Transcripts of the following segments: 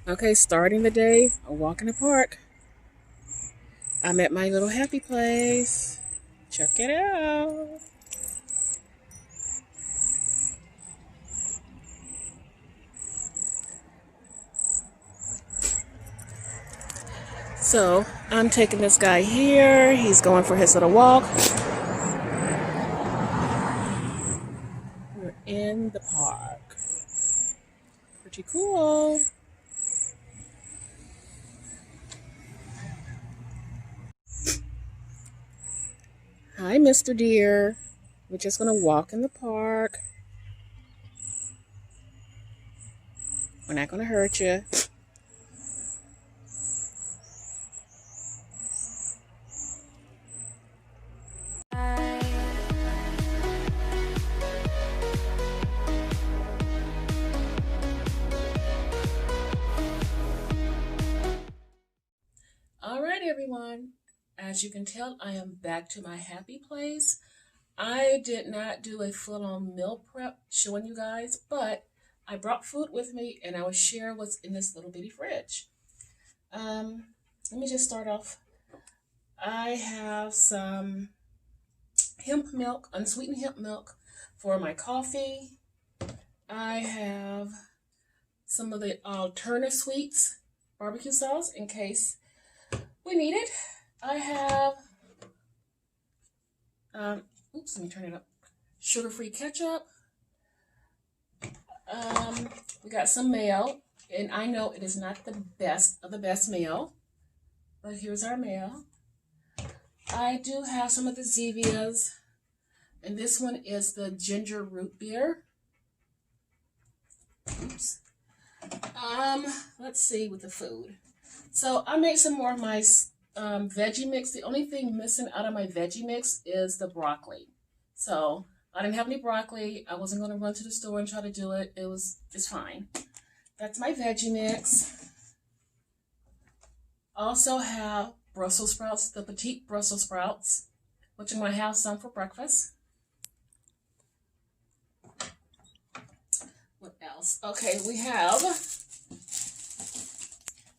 Okay, starting the day, a walk in the park. I'm at my little happy place. Check it out. So, I'm taking this guy here. He's going for his little walk. We're in the park. Pretty cool. Hi, Mr. Deer. We're just going to walk in the park. We're not going to hurt you. All right, everyone. As you can tell, I am back to my happy place. I did not do a full-on meal prep showing you guys, but I brought food with me and I will share what's in this little bitty fridge. Let me just start off. I have some hemp milk, unsweetened hemp milk for my coffee. I have some of the alternative sweets, barbecue sauce in case we need it. I have, oops, let me turn it up. Sugar-free ketchup. We got some mayo, and I know it is not the best of the best mayo, but here's our mayo. I do have some of the Zevias, and this one is the ginger root beer. Oops. Let's see with the food. So I made some more of my veggie mix. The only thing missing out of my veggie mix is the broccoli. So I didn't have any broccoli. I wasn't going to run to the store and try to do it. It's fine. That's my veggie mix. Also have Brussels sprouts, the petite Brussels sprouts, which I'm going to have some for breakfast. What else? Okay, we have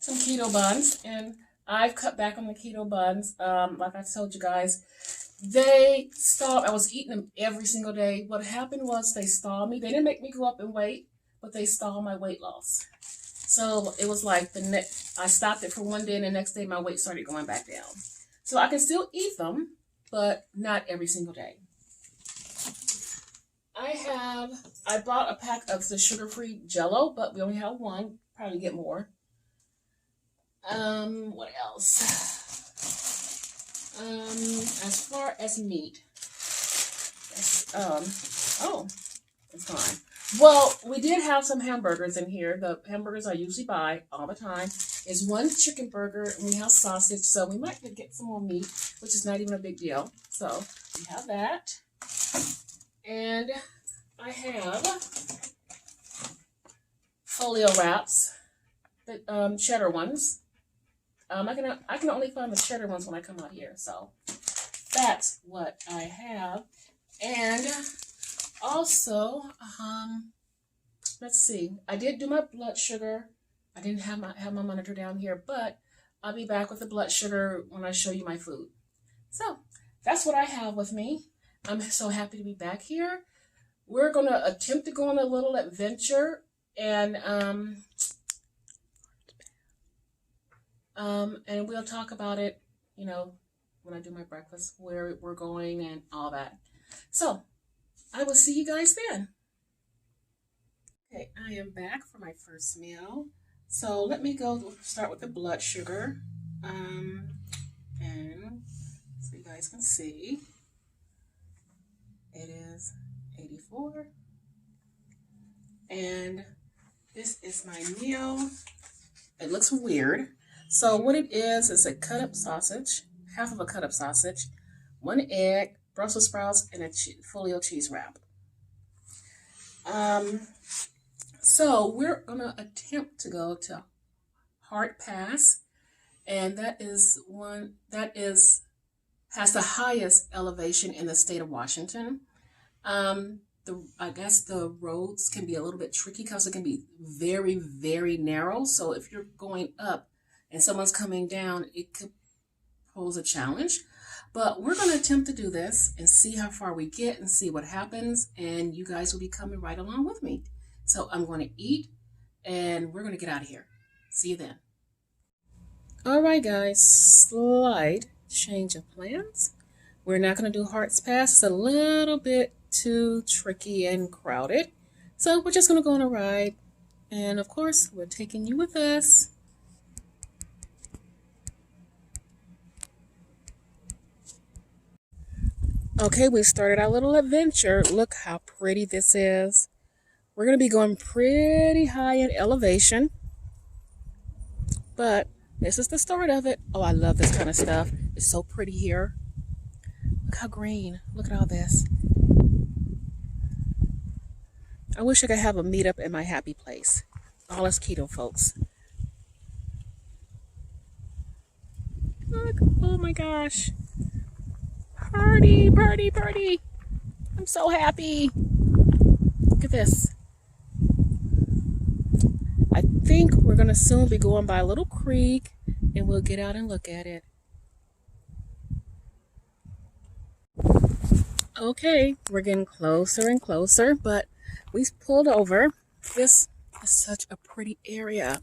some keto buns, and I've cut back on the keto buns. Like I told you guys, they stopped. I was eating them every single day. What happened was they stalled me. They didn't make me go up in weight, but they stalled my weight loss. So it was like I stopped it for one day, and the next day my weight started going back down. So I can still eat them, but not every single day. I bought a pack of the sugar-free Jell-O, but we only have one. Probably get more. What else? As far as meat, it's gone. Well, we did have some hamburgers in here. The hamburgers I usually buy all the time is one chicken burger, and we have sausage, so we might get some more meat, which is not even a big deal. So we have that, and I have folio wraps, the cheddar ones. I can only find the cheddar ones when I come out here, so that's what I have. And also, let's see. I did do my blood sugar. I didn't have my monitor down here, but I'll be back with the blood sugar when I show you my food. So that's what I have with me. I'm so happy to be back here. We're gonna attempt to go on a little adventure, and we'll talk about it, when I do my breakfast, where we're going and all that. So I will see you guys then. Okay, I am back for my first meal. So let me start with the blood sugar. And so you guys can see, it is 84. And this is my meal. It looks weird. So what it is a cut up sausage, half of a cut up sausage, one egg, Brussels sprouts, and a folio cheese wrap. So we're gonna attempt to go to Hart Pass, and that is has the highest elevation in the state of Washington. I guess the roads can be a little bit tricky because it can be very, very narrow. So if you're going up and someone's coming down, it could pose a challenge. But we're going to attempt to do this and see how far we get and see what happens. And you guys will be coming right along with me. So I'm going to eat and we're going to get out of here. See you then. All right, guys, slight change of plans. We're not going to do Hearts Pass. It's a little bit too tricky and crowded. So we're just going to go on a ride. And of course, we're taking you with us. Okay, we started our little adventure. Look how pretty this is. We're going to be going pretty high in elevation. But this is the start of it. Oh, I love this kind of stuff. It's so pretty here. Look how green. Look at all this. I wish I could have a meetup in my happy place. All us keto folks. Look. Oh my gosh. Party, party, party. I'm so happy. Look at this. I think we're going to soon be going by a little creek and we'll get out and look at it. Okay, we're getting closer and closer, but we pulled over. This is such a pretty area.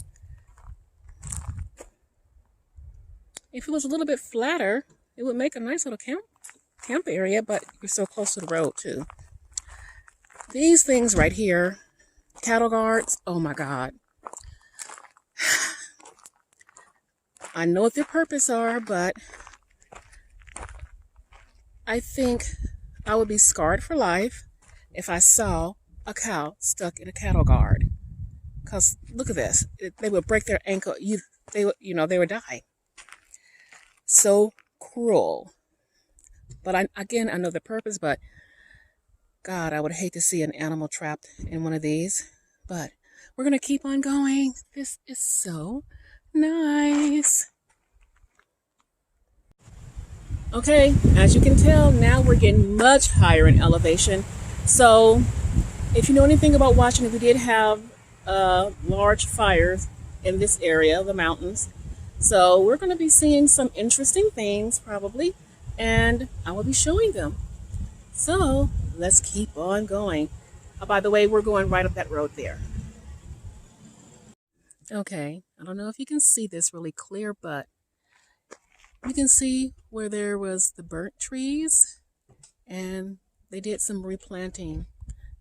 If it was a little bit flatter, it would make a nice little camp area, but you're so close to the road too. These things right here, cattle guards, oh my God. I know what their purpose are, but I think I would be scarred for life if I saw a cow stuck in a cattle guard. Because look at this. They would break their ankle. They would die. So cruel. But I know the purpose, but God, I would hate to see an animal trapped in one of these. But we're going to keep on going. This is so nice. Okay, as you can tell, now we're getting much higher in elevation. So if you know anything about Washington, we did have large fires in this area of the mountains. So we're going to be seeing some interesting things probably, and I will be showing them. So let's keep on going. By the way, we're going right up that road there. Okay, I don't know if you can see this really clear, but you can see where there was the burnt trees and they did some replanting.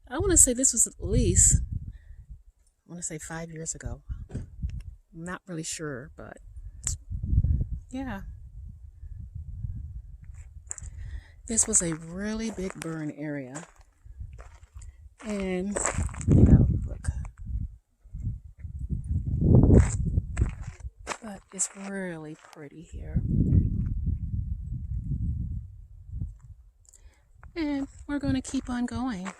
I want to say this was at least, 5 years ago. I'm not really sure, but yeah. This was a really big burn area. And, look. But it's really pretty here. And we're going to keep on going.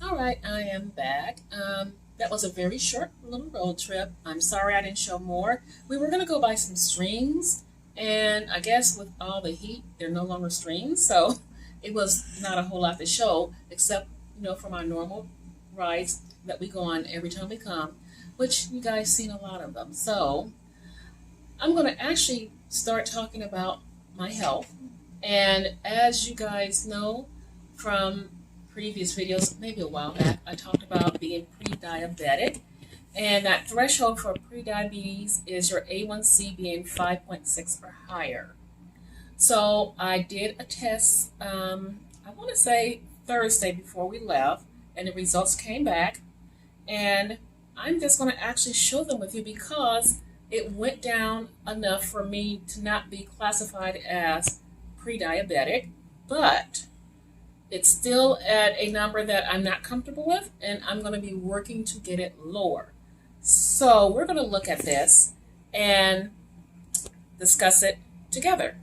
All right, I am back. That was a very short little road trip. I'm sorry I didn't show more. We were going to go by some streams, and I guess with all the heat, they're no longer streams, so it was not a whole lot to show, except, from our normal rides that we go on every time we come, which you guys seen a lot of them. So I'm going to actually start talking about my health. And as you guys know from previous videos, maybe a while back, I talked about being pre-diabetic. And that threshold for pre-diabetes is your A1C being 5.6 or higher. So I did a test, I want to say Thursday before we left, and the results came back. And I'm just going to actually show them with you because it went down enough for me to not be classified as pre-diabetic, but it's still at a number that I'm not comfortable with, and I'm going to be working to get it lower. So we're going to look at this and discuss it together.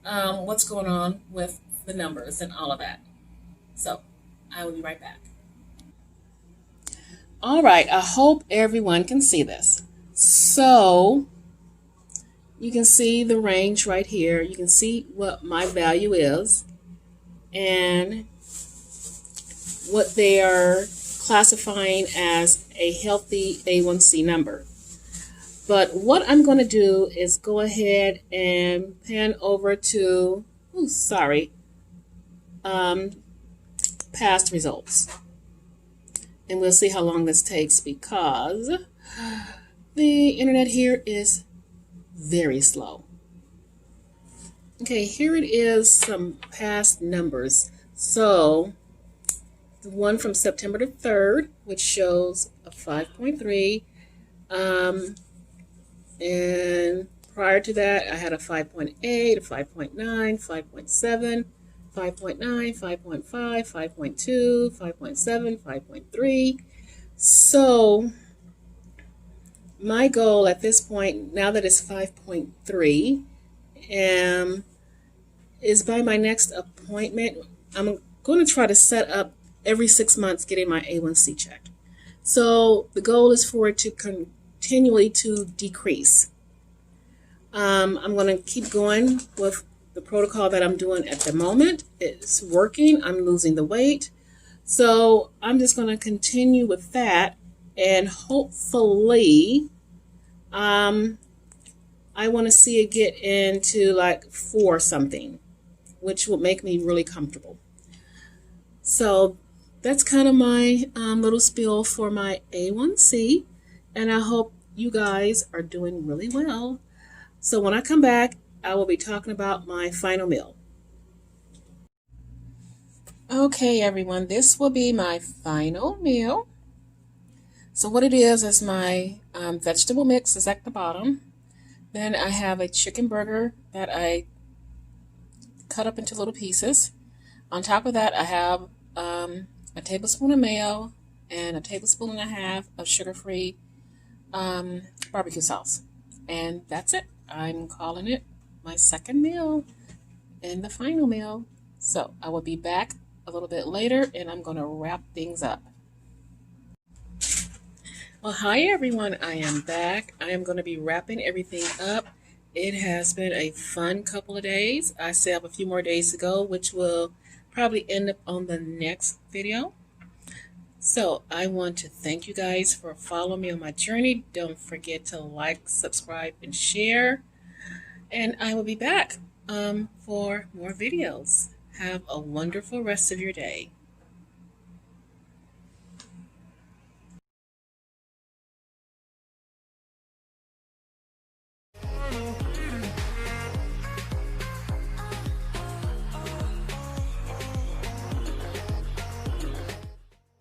What's going on with the numbers and all of that. So I will be right back. All right, I hope everyone can see this. So You can see the range right here. You can see what my value is and what they are classifying as a healthy A1C number. But what I'm going to do is go ahead and pan over to, past results. And we'll see how long this takes because the internet here is very slow. Okay, here it is, some past numbers. So the one from September the 3rd, which shows a 5.3. And prior to that, I had a 5.8, a 5.9, 5.7, 5.9, 5.5, 5.2, 5.7, 5.3. So my goal at this point, now that it's 5.3, is by my next appointment, I'm going to try to set up every 6 months getting my A1C checked. So the goal is for it to continually to decrease. I'm going to keep going with the protocol that I'm doing at the moment. It's working. I'm losing the weight. So I'm just going to continue with that, and hopefully I want to see it get into like 4 something, which will make me really comfortable. So that's kind of my little spiel for my A1C, and I hope you guys are doing really well. So when I come back, I will be talking about my final meal. Okay, everyone, this will be my final meal. So what it is my vegetable mix is at the bottom. Then I have a chicken burger that I cut up into little pieces. On top of that, I have a tablespoon of mayo and a tablespoon and a half of sugar-free barbecue sauce. And that's it. I'm calling it my second meal and the final meal. So I will be back a little bit later and I'm going to wrap things up. Well, hi everyone. I am back. I am going to be wrapping everything up. It has been a fun couple of days. I still have a few more days to go, which will probably end up on the next video. So I want to thank you guys for following me on my journey. Don't forget to like, subscribe, and share. And I will be back for more videos. Have a wonderful rest of your day.